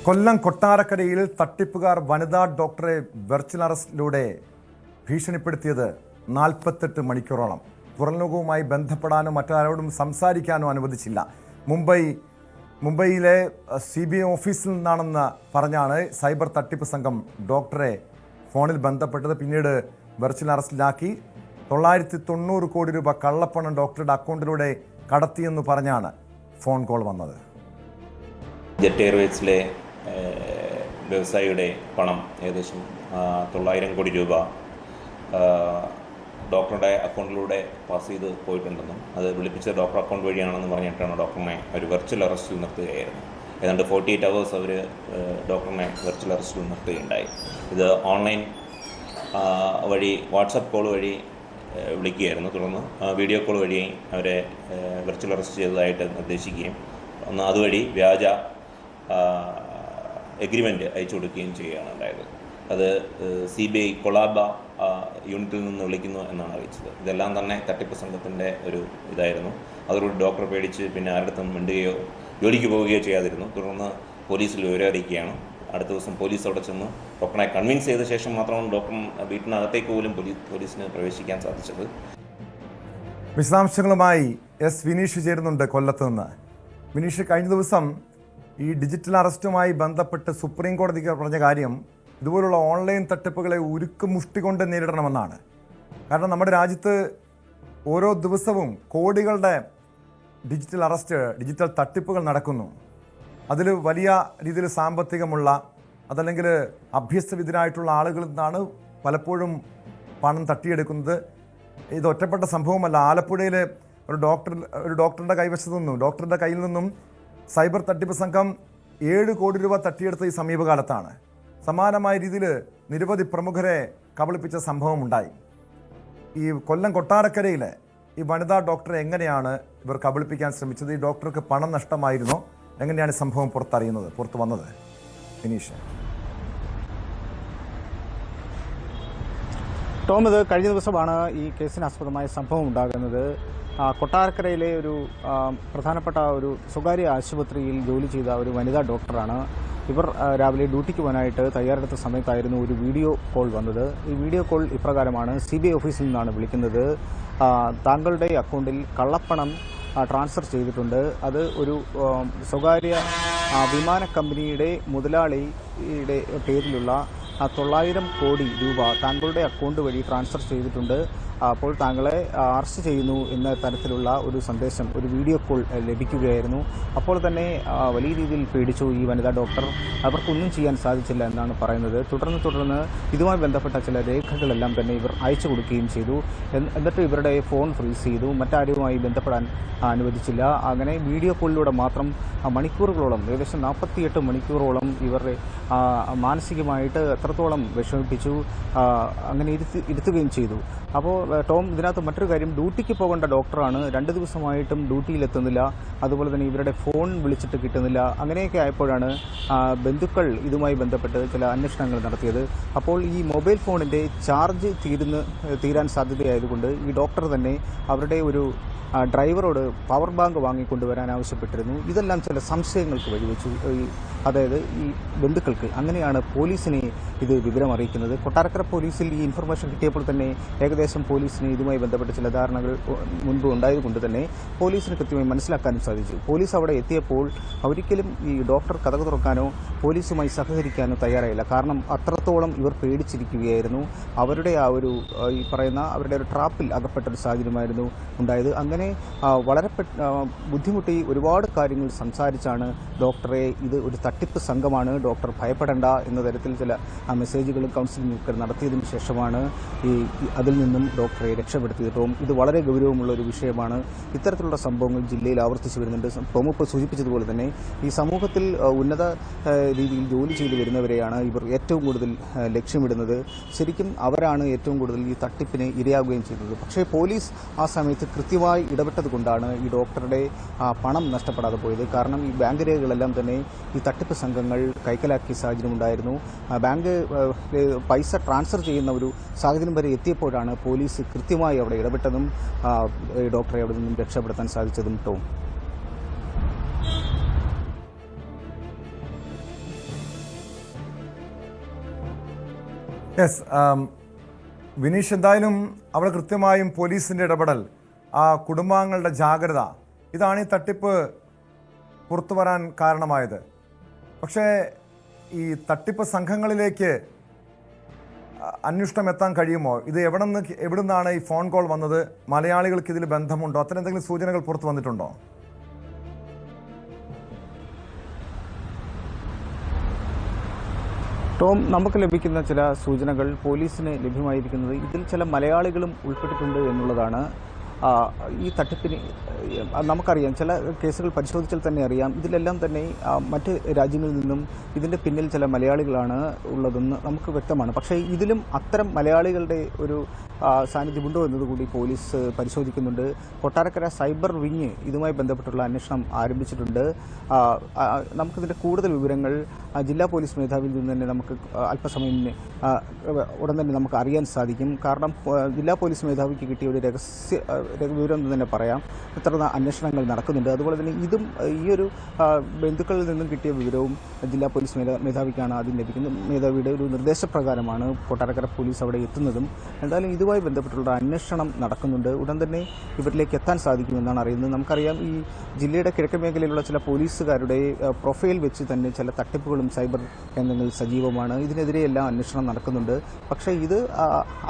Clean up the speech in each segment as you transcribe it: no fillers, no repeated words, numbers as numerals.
കൊല്ലം കൊട്ടാരക്കരയിൽ തട്ടിപ്പുകാർ വനിതാ ഡോക്ടറെ വെർച്വൽ അറസ്റ്റിലൂടെ ഭീഷണിപ്പെടുത്തിയത് 48 മണിക്കൂറോളം. പുറംലോകവുമായി ബന്ധപ്പെടാനോ മറ്റാരോടും സംസാരിക്കാനോ അനുവദിച്ചില്ല. മുംബൈയിലെ CBI ഓഫീസിൽ നിന്നാണെന്ന് പറഞ്ഞാണ് സൈബർ തട്ടിപ്പ് സംഘം ഡോക്ടറെ ഫോണിൽ ബന്ധപ്പെട്ടത്. പിന്നീട് വെർച്വൽ അറസ്റ്റിലാക്കി 990 കോടി രൂപ കള്ളപ്പണം ഡോക്ടറുടെ അക്കൗണ്ടിലൂടെ കടത്തിയെന്ന് പറഞ്ഞാണ് ഫോൺ കോൾ വന്നത്. ജെറ്റ് എയർവേസിലെ വ്യവസായിയുടെ പണം ഏകദേശം 900 കോടി രൂപ ഡോക്ടറുടെ അക്കൗണ്ടിലൂടെ പാസ് ചെയ്ത് പോയിട്ടുണ്ടെന്നും അത് വിളിപ്പിച്ച ഡോക്ടർ അക്കൗണ്ട് വഴിയാണെന്ന് പറഞ്ഞിട്ടാണ് ഡോക്ടറിനെ ഒരു വെർച്വൽ അറസ്റ്റിൽ നിർത്തുകയായിരുന്നു. ഏതാണ്ട് 48 hours അവർ ഡോക്ടറിനെ വെർച്വൽ അറസ്റ്റിൽ നിർത്തുകയുണ്ടായി. ഇത് ഓൺലൈൻ വഴി വാട്സപ്പ് കോൾ വഴി വിളിക്കുകയായിരുന്നു. തുടർന്ന് വീഡിയോ കോൾ വഴി അവരെ വെർച്വൽ അറസ്റ്റ് ചെയ്തതായിട്ട് നിർദ്ദേശിക്കുകയും അതുവഴി വ്യാജ എഗ്രിമെൻ്റ് അയച്ചു കൊടുക്കുകയും ചെയ്യുകയാണ് ഉണ്ടായത്. അത് CBI കൊളാബ യൂണിറ്റിൽ നിന്ന് വിളിക്കുന്നു എന്നാണ് അറിയിച്ചത്. ഇതെല്ലാം തന്നെ തട്ടിപ്പ് സംഘത്തിൻ്റെ ഒരു ഇതായിരുന്നു. അതോടുകൂടി ഡോക്ടർ പേടിച്ച് പിന്നെ ആരുടെടുത്തും മിണ്ടുകയോ ജോലിക്ക് പോവുകയോ ചെയ്യാതിരുന്നു. തുടർന്ന് പോലീസിൽ വിവരം അറിയിക്കുകയാണ്. അടുത്ത ദിവസം പോലീസ് അവിടെ ചെന്ന് ഡോക്ടറെ കൺവിൻസ് ചെയ്ത ശേഷം മാത്രമാണ് ഡോക്ടർ വീട്ടിനകത്തേക്ക് പോലും പോലീസിന് പ്രവേശിക്കാൻ സാധിച്ചത്. വിശദാംശങ്ങളുമായി വിനീഷ് ചേരുന്നുണ്ട് കൊല്ലത്ത് നിന്ന്. വിനീഷ്, കഴിഞ്ഞ ദിവസം ഈ ഡിജിറ്റൽ അറസ്റ്റുമായി ബന്ധപ്പെട്ട് സുപ്രീം കോടതിക്ക് പറഞ്ഞ കാര്യം ഇതുപോലുള്ള ഓൺലൈൻ തട്ടിപ്പുകളെ ഉരുക്ക് മുഷ്ടി കൊണ്ട് നേരിടണമെന്നാണ്. കാരണം നമ്മുടെ രാജ്യത്ത് ഓരോ ദിവസവും കോടികളുടെ ഡിജിറ്റൽ തട്ടിപ്പുകൾ നടക്കുന്നു. അതിൽ വലിയ രീതിയിൽ സാമ്പത്തികമുള്ള അതല്ലെങ്കിൽ അഭ്യസ്തവിദ്യരായിട്ടുള്ള ആളുകളിൽ നിന്നാണ് പലപ്പോഴും പണം തട്ടിയെടുക്കുന്നത്. ഇത് ഒറ്റപ്പെട്ട സംഭവമല്ല. ആലപ്പുഴയിലെ ഒരു ഡോക്ടറുടെ ഡോക്ടറുടെ കയ്യിൽ നിന്നും സൈബർ തട്ടിപ്പ് സംഘം 7 കോടി രൂപ തട്ടിയെടുത്ത ഈ സമീപകാലത്താണ്. സമാനമായ രീതിയിൽ നിരവധി പ്രമുഖരെ കബളിപ്പിച്ച സംഭവം ഉണ്ടായി. ഈ കൊല്ലം കൊട്ടാരക്കരയിലെ ഈ വനിതാ ഡോക്ടറെ എങ്ങനെയാണ് ഇവർ കബളിപ്പിക്കാൻ ശ്രമിച്ചത്? ഈ ഡോക്ടർക്ക് പണം നഷ്ടമായിരുന്നോ? എങ്ങനെയാണ് ഈ സംഭവം പുറത്തു വന്നത്? ഫിനീഷ്. ടോം, ഇത് കഴിഞ്ഞ ദിവസമാണ് ഈ കേസിനാസ്പദമായ സംഭവം ഉണ്ടാകുന്നത്. കൊട്ടാരക്കരയിലെ ഒരു പ്രധാനപ്പെട്ട ഒരു സ്വകാര്യ ആശുപത്രിയിൽ ജോലി ചെയ്ത ഒരു വനിതാ ഡോക്ടറാണ്. ഇവർ രാവിലെ ഡ്യൂട്ടിക്ക് പോകാനായിട്ട് തയ്യാറെടുത്ത സമയത്തായിരുന്നു ഒരു വീഡിയോ കോൾ വന്നത്. ഈ വീഡിയോ കോൾ ഇപ്രകാരമാണ്: CBI ഓഫീസിൽ നിന്നാണ് വിളിക്കുന്നത്. താങ്കളുടെ അക്കൗണ്ടിൽ കള്ളപ്പണം ട്രാൻസ്ഫർ ചെയ്തിട്ടുണ്ട്. അത് ഒരു സ്വകാര്യ വിമാന കമ്പനിയുടെ മുതലാളിയുടെ പേരിലുള്ള 900 കോടി രൂപ താങ്കളുടെ അക്കൗണ്ട് വഴി ട്രാൻസ്ഫർ ചെയ്തിട്ടുണ്ട്. അപ്പോൾ താങ്കളെ അറസ്റ്റ് ചെയ്യുന്നു എന്ന തരത്തിലുള്ള ഒരു സന്ദേശം, ഒരു വീഡിയോ കോൾ ലഭിക്കുകയായിരുന്നു. അപ്പോൾ തന്നെ വലിയ രീതിയിൽ പേടിച്ചു ഈ വനിതാ ഡോക്ടർ. അവർക്കൊന്നും ചെയ്യാൻ സാധിച്ചില്ല എന്നാണ് പറയുന്നത്. തുടർന്ന് ഇതുമായി ബന്ധപ്പെട്ട ചില രേഖകളെല്ലാം തന്നെ ഇവർ അയച്ചു കൊടുക്കുകയും ചെയ്തു. എന്നിട്ട് ഇവരുടെ ഫോൺ ഫ്രീസ് ചെയ്തു. മറ്റാരുമായി ബന്ധപ്പെടാൻ അനുവദിച്ചില്ല. അങ്ങനെ വീഡിയോ കോളിലൂടെ മാത്രം മണിക്കൂറുകളോളം, ഏകദേശം 48 മണിക്കൂറോളം ഇവരെ മാനസികമായിട്ട് എത്രത്തോളം വിഷമിപ്പിച്ചു, അങ്ങനെ ഇരുത്തുകയും ചെയ്തു. അപ്പോൾ ടോം, ഇതിനകത്ത് മറ്റൊരു കാര്യം, ഡ്യൂട്ടിക്ക് പോകേണ്ട ഡോക്ടറാണ്. 2 ദിവസമായിട്ടും ഡ്യൂട്ടിയിലെത്തുന്നില്ല. അതുപോലെ തന്നെ ഇവരുടെ ഫോൺ വിളിച്ചിട്ട് കിട്ടുന്നില്ല. അങ്ങനെയൊക്കെ ആയപ്പോഴാണ് ബന്ധുക്കൾ ഇതുമായി ബന്ധപ്പെട്ട് ചില അന്വേഷണങ്ങൾ നടത്തിയത്. അപ്പോൾ ഈ മൊബൈൽ ഫോണിൻ്റെ ചാർജ് തീരാൻ സാധ്യതയായതുകൊണ്ട് ഈ ഡോക്ടർ തന്നെ അവരുടെ ഒരു ഡ്രൈവറോട് പവർ ബാങ്ക് വാങ്ങിക്കൊണ്ടുവരാൻ ആവശ്യപ്പെട്ടിരുന്നു. ഇതെല്ലാം ചില സംശയങ്ങൾക്ക് വഴിവെച്ചു, അതായത് ഈ ബന്ധുക്കൾക്ക്. അങ്ങനെയാണ് പോലീസിനെ ഇത് വിവരം അറിയിക്കുന്നത്. കൊട്ടാരക്കര പോലീസിൽ ഈ ഇൻഫർമേഷൻ കിട്ടിയപ്പോൾ തന്നെ ഏകദേശം പോലീസിന് ഇതുമായി ബന്ധപ്പെട്ട ചില ധാരണകൾ മുൻപ് ഉണ്ടായതുകൊണ്ട് തന്നെ പോലീസിന് കൃത്യമായി മനസ്സിലാക്കാനും സാധിച്ചു. പോലീസ് അവിടെ എത്തിയപ്പോൾ ഒരിക്കലും ഈ ഡോക്ടർ കഥ തുറക്കാനോ പോലീസുമായി സഹകരിക്കാനോ തയ്യാറായില്ല. കാരണം അത്രത്തോളം ഇവർ പേടിച്ചിരിക്കുകയായിരുന്നു. അവരുടെ ആ ഒരു ഈ പറയുന്ന അവരുടെ ഒരു ട്രാപ്പിൽ അകപ്പെട്ടൊരു സാഹചര്യമായിരുന്നു ഉണ്ടായത്. അങ്ങനെ വളരെ ബുദ്ധിമുട്ടി ഒരുപാട് കാര്യങ്ങൾ സംസാരിച്ചാണ് ഡോക്ടറെ ഇത് ഒരു തട്ടിപ്പ് സംഘമാണ്, ഡോക്ടർ ഭയപ്പെടേണ്ട എന്ന തരത്തിൽ ചില മെസ്സേജുകളും കൗൺസിലിംഗൊക്കെ നടത്തിയതിനു ശേഷമാണ് അതിൽ നിന്നും ഡോക്ടറെ രക്ഷപ്പെടുത്തിയിട്ടും. ഇത് വളരെ ഗൗരവമുള്ള ഒരു വിഷയമാണ്. ഇത്തരത്തിലുള്ള സംഭവങ്ങൾ ജില്ലയിൽ ആവർത്തിച്ചു വരുന്നുണ്ട്. ടോം ഇപ്പോൾ സൂചിപ്പിച്ചതുപോലെ തന്നെ ഈ സമൂഹത്തിൽ ഉന്നത രീതിയിൽ ജോലി ചെയ്തു വരുന്നവരെയാണ് ഇവർ ഏറ്റവും കൂടുതൽ ലക്ഷ്യമിടുന്നത്. ശരിക്കും അവരാണ് ഏറ്റവും കൂടുതൽ ഈ തട്ടിപ്പിന് ഇരയാകുകയും ചെയ്യുന്നത്. പക്ഷേ പോലീസ് ആ സമയത്ത് കൃത്യമായി ഇടപെട്ടത് കൊണ്ടാണ് ഈ ഡോക്ടറുടെ പണം നഷ്ടപ്പെടാതെ പോയത്. കാരണം ഈ ബാങ്ക് രേഖകളെല്ലാം തന്നെ ഈ തട്ടിപ്പ് സംഘങ്ങൾ കൈക്കലാക്കിയ സാഹചര്യം ഉണ്ടായിരുന്നു. ബാങ്ക് പൈസ ട്രാൻസ്ഫർ ചെയ്യുന്ന ഒരു സാഹചര്യം വരെ എത്തിയപ്പോഴാണ് പോലീസ് കൃത്യമായി അവിടെ ഇടപെട്ടതും ഡോക്ടറെ അവിടെ നിന്നും രക്ഷപ്പെടുത്താൻ സാധിച്ചതും. ടോം. യെസ്, വിനീഷ്, എന്തായാലും അവിടെ കൃത്യമായും പോലീസിൻ്റെ ഇടപെടൽ, ആ കുടുംബാംഗങ്ങളുടെ ജാഗ്രത, ഇതാണ് ഈ തട്ടിപ്പ് പുറത്തു വരാൻ കാരണമായത്. പക്ഷേ ഈ തട്ടിപ്പ് സംഘങ്ങളിലേക്ക് അന്വേഷണം എത്താൻ കഴിയുമോ? ഇത് എവിടുന്നാണ് ഈ ഫോൺ കോൾ വന്നത്? മലയാളികൾക്ക് ഇതിൽ ബന്ധമുണ്ടോ? അത്തരം എന്തെങ്കിലും സൂചനകൾ പുറത്തു വന്നിട്ടുണ്ടോ? ടോം, നമുക്ക് ലഭിക്കുന്ന ചില സൂചനകൾ, പോലീസിന് ലഭ്യമായിരിക്കുന്നത് ഇതിൽ ചില മലയാളികളും ഉൾപ്പെട്ടിട്ടുണ്ട് എന്നുള്ളതാണ്. ഈ തട്ടിപ്പിന് നമുക്കറിയാം, ചില കേസുകൾ പരിശോധിച്ചാൽ തന്നെ അറിയാം, ഇതിലെല്ലാം തന്നെ മറ്റ് രാജ്യങ്ങളിൽ നിന്നും ഇതിൻ്റെ പിന്നിൽ ചില മലയാളികളാണ് ഉള്ളതെന്ന് നമുക്ക് വ്യക്തമാണ്. പക്ഷേ ഇതിലും അത്തരം മലയാളികളുടെ ഒരു സാന്നിധ്യമുണ്ടോ എന്നതുകൂടി പോലീസ് പരിശോധിക്കുന്നുണ്ട്. കൊട്ടാരക്കര സൈബർ വിങ് ഇതുമായി ബന്ധപ്പെട്ടുള്ള അന്വേഷണം ആരംഭിച്ചിട്ടുണ്ട്. നമുക്കിതിൻ്റെ കൂടുതൽ വിവരങ്ങൾ ജില്ലാ പോലീസ് മേധാവിയിൽ നിന്ന് തന്നെ നമുക്ക് അല്പസമയം ഉടൻ തന്നെ നമുക്ക് അറിയാൻ സാധിക്കും. കാരണം ജില്ലാ പോലീസ് മേധാവിക്ക് കിട്ടിയ ഒരു രഹസ്യ വിവരം എന്ന് തന്നെ പറയാം. ഇത്ര അന്വേഷണങ്ങൾ നടക്കുന്നുണ്ട്. അതുപോലെ തന്നെ ഇതും ഈ ഒരു ബന്ധുക്കളിൽ നിന്നും കിട്ടിയ വിവരവും ജില്ലാ പോലീസ് മേധാവിക്കാണ് ആദ്യം ലഭിക്കുന്നത്. മേധാവിയുടെ ഒരു നിർദ്ദേശപ്രകാരമാണ് കൊട്ടാരക്കര പോലീസ് അവിടെ എത്തുന്നതും. എന്തായാലും ഇതുമായി ബന്ധപ്പെട്ടുള്ള അന്വേഷണം നടക്കുന്നുണ്ട്. ഉടൻ തന്നെ ഇവരിലേക്ക് എത്താൻ സാധിക്കുമെന്നാണ് അറിയുന്നത്. നമുക്കറിയാം, ഈ ജില്ലയുടെ കിഴക്കൻ മേഖലയിലുള്ള ചില പോലീസുകാരുടെ പ്രൊഫൈൽ വെച്ച് തന്നെ ചില തട്ടിപ്പുകളും സൈബർ രംഗങ്ങളിൽ സജീവമാണ്. ഇതിനെതിരെയെല്ലാം അന്വേഷണം നടക്കുന്നുണ്ട്. പക്ഷേ ഇത്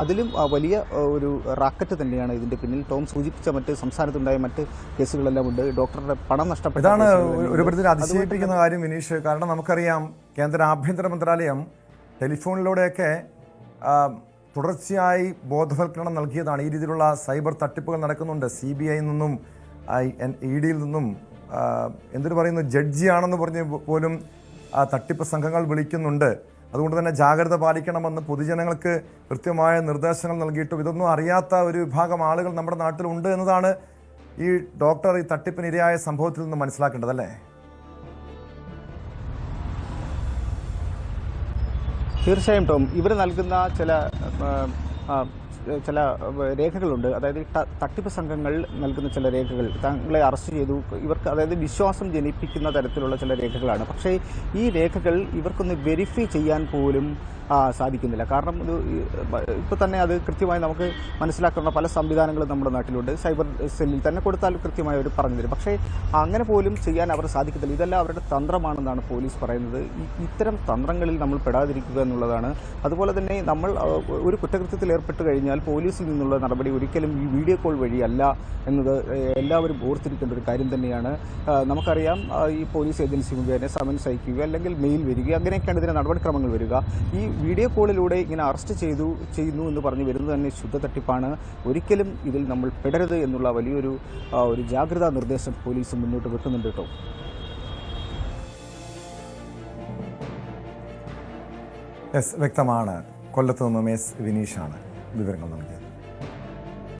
അതിലും വലിയ ഒരു റാക്കറ്റ് തന്നെയാണ് ഇതിൻ്റെ പിന്നിൽ. ടോം സൂചിപ്പിച്ച മറ്റ് സംസ്ഥാനത്തുണ്ടായ മറ്റ് കേസുകളെല്ലാം ഉണ്ട്. ഡോക്ടറുടെ പണം നഷ്ടപ്പെട്ട ഇതാണ് ഒരു വിധത്തിൽ അതിശയിപ്പിക്കുന്ന കാര്യം വിനീഷ്. കാരണം നമുക്കറിയാം, കേന്ദ്ര ആഭ്യന്തര മന്ത്രാലയം ടെലിഫോണിലൂടെയൊക്കെ തുടർച്ചയായി ബോധവൽക്കരണം നൽകിയതാണ്. ഈ രീതിയിലുള്ള സൈബർ തട്ടിപ്പുകൾ നടക്കുന്നുണ്ട്. CBI നിന്നും ED നിന്നും എന്തിനു പറയുന്നു, ജഡ്ജിയാണെന്ന് പറഞ്ഞ് പോലും തട്ടിപ്പ് സംഘങ്ങൾ വിളിക്കുന്നുണ്ട്. അതുകൊണ്ട് തന്നെ ജാഗ്രത പാലിക്കണമെന്ന് പൊതുജനങ്ങൾക്ക് കൃത്യമായ നിർദ്ദേശങ്ങൾ നൽകിയിട്ടും ഇതൊന്നും അറിയാത്ത ഒരു വിഭാഗം ആളുകൾ നമ്മുടെ നാട്ടിലുണ്ട് എന്നതാണ് ഈ ഡോക്ടർ ഈ തട്ടിപ്പിനിരയായ സംഭവത്തിൽ നിന്ന് മനസ്സിലാക്കേണ്ടതല്ലേ? തീർച്ചയായും ടോം, ഇവർ നൽകുന്ന ചില രേഖകളുണ്ട്. അതായത് തട്ടിപ്പ് സംഘങ്ങൾ നൽകുന്ന ചില രേഖകൾ, താങ്കളെ അറസ്റ്റ് ചെയ്തു, ഇവർക്ക് അതായത് വിശ്വാസം ജനിപ്പിക്കുന്ന തരത്തിലുള്ള ചില രേഖകളാണ്. പക്ഷേ ഈ രേഖകൾ ഇവർക്കൊന്ന് വെരിഫൈ ചെയ്യാൻ പോലും സാധിക്കുന്നില്ല. കാരണം ഇത് ഇപ്പോൾ തന്നെ അത് കൃത്യമായി നമുക്ക് മനസ്സിലാക്കുന്ന പല സംവിധാനങ്ങളും നമ്മുടെ നാട്ടിലുണ്ട്. സൈബർ സെല്ലിൽ തന്നെ കൊടുത്താൽ കൃത്യമായി അവർ പറഞ്ഞു തരും. പക്ഷേ അങ്ങനെ പോലും ചെയ്യാൻ അവർ സാധിക്കത്തില്ല. ഇതെല്ലാം അവരുടെ തന്ത്രമാണെന്നാണ് പോലീസ് പറയുന്നത്. ഇത്തരം തന്ത്രങ്ങളിൽ നമ്മൾ പെടാതിരിക്കുക എന്നുള്ളതാണ്. അതുപോലെ തന്നെ നമ്മൾ ഒരു കുറ്റകൃത്യത്തിൽ ഏർപ്പെട്ട് കഴിഞ്ഞാൽ പോലീസിൽ നിന്നുള്ള നടപടി ഒരിക്കലും ഈ വീഡിയോ കോൾ വഴിയല്ല എന്നത് എല്ലാവരും ഓർത്തിരിക്കേണ്ട ഒരു കാര്യം തന്നെയാണ്. നമുക്കറിയാം, ഈ പോലീസ് ഏജൻസി മുഖേന സമൻസ് അയക്കുക, അല്ലെങ്കിൽ മെയിൽ വരിക, അങ്ങനെയൊക്കെയാണ് ഇതിൻ്റെ നടപടിക്രമങ്ങൾ വരിക. ഈ വീഡിയോ കോളിലൂടെ ഇങ്ങനെ അറസ്റ്റ് ചെയ്യുന്നു എന്ന് പറഞ്ഞ് വരുന്നത് തന്നെ ശുദ്ധ തട്ടിപ്പാണ്. ഒരിക്കലും ഇതിൽ നമ്മൾ പെടരുത് എന്നുള്ള വലിയൊരു ജാഗ്രതാ നിർദ്ദേശം പോലീസ് മുന്നോട്ട് വെക്കുന്നുണ്ട് കേട്ടോ. വ്യക്തമാണ്. കൊല്ലത്ത് നിന്നും S വിനീഷാണ് വിവരങ്ങൾ നൽകിയത്.